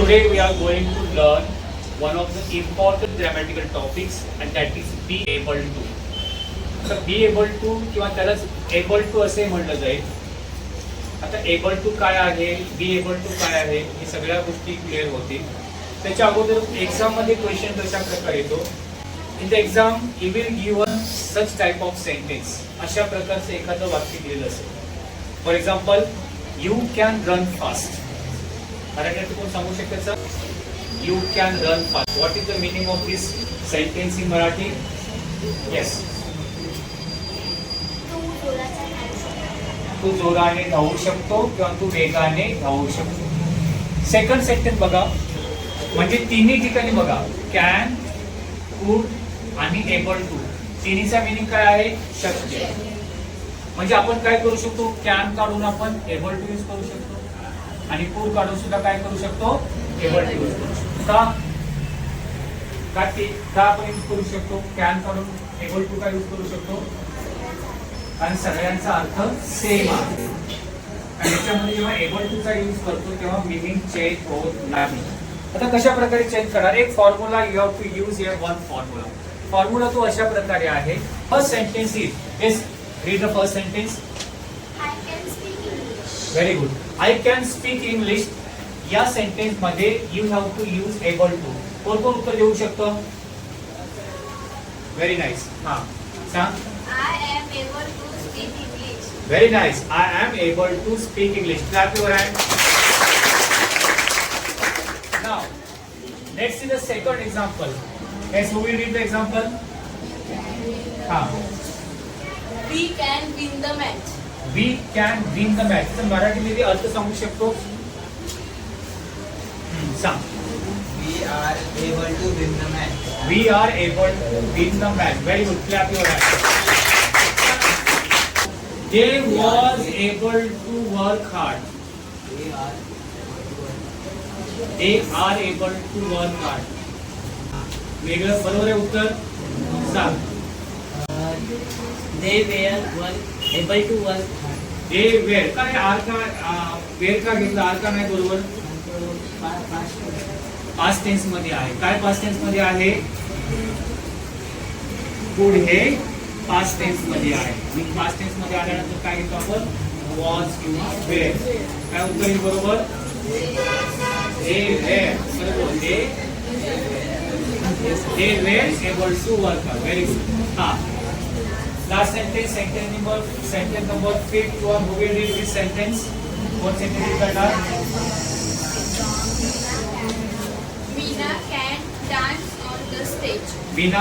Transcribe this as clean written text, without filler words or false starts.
Today we are going to learn one of the important grammatical topics, and that is be able to. आता be able to किंवा त्यालाच able to असे म्हणलं जाईल. आता able to काय आहे, be able to काय आहे, हे सगळ्या गोष्टी क्लिअर होतील. त्याच्या अगोदर एक्झाम मध्ये क्वेश्चन कशा प्रकारे येतो. In the exam you will given such type of sentence. अशा प्रकारचं एखादं वाक्य दिलेलं असेल. For example, you can run fast. मराठीत कोण सांगू शकतं? You can run fast. What is the meaning of this sentence in Marathi? Yes. तू जोराने धावू शकतो किंवा तू वेगाने धावू शकतो. सेकंड सेंटेन्स बघा, म्हणजे तिन्ही ठिकाणी बघा, कॅन, कुड आणि एबल टू. तिन्हीचा मीनिंग काय आहे? शक्य. म्हणजे आपण काय करू शकतो? कॅन काढून आपण एबल टू यूज करू शकतो आणि कुड काढून सुद्धा काय करू शकतो? एबल टू यूज करू शकतो. का आपण यूज करू शकतो? कॅन काढून एबल टू काय यूज करू शकतो? कारण सगळ्यांचा अर्थ सेम आहे. आणि त्याच्यामध्ये जेव्हा एबल टू चा यूज करतो तेव्हा मीनिंग चेंज होत नाही. आता कशा प्रकारे चेंज करणार? एक formula you have to use here. One formula. Formula तो अशा प्रकारे आहे. First sentence is, yes, read the first sentence. Very good. I can speak English. या सेंटेन्स मध्ये you have to use able to. कोण कोण उत्तर देऊ शकतं? Very nice. हा, सांग. I am able to speak English. Very nice. I am able to speak English. Clap your hand. Now, let's see the second example. Yes, who will read the example? We can win the match. We can win the match. तर मराठीमध्ये अर्थ सांगू शकतो? सांग. We are able to win the match. We are able to win the match. Very good. Clap your hands. They was able to work hard. They are able to work hard. वेगळं बरोबर आहे उत्तर? सांग. They were able to work hard. They were. काय R का वेर का घेतला? R का नाही बरोबर? पास्ट टेन्स मध्ये आहे. काय पास्ट टेन्स मध्ये आहे? कुड हे पास्ट टेन्स मध्ये आहे. मी पास्ट टेन्स मध्ये आल्यानंतर काय घेतो आपण? वॉज किंवा वेर. काय उत्तर येईल बरोबर? They were. बरोबर. They were able to work hard. Very good. हा. Last sentence, sentence number 5. Who will read this sentence? What sentence is that? Veena can dance on the stage. Veena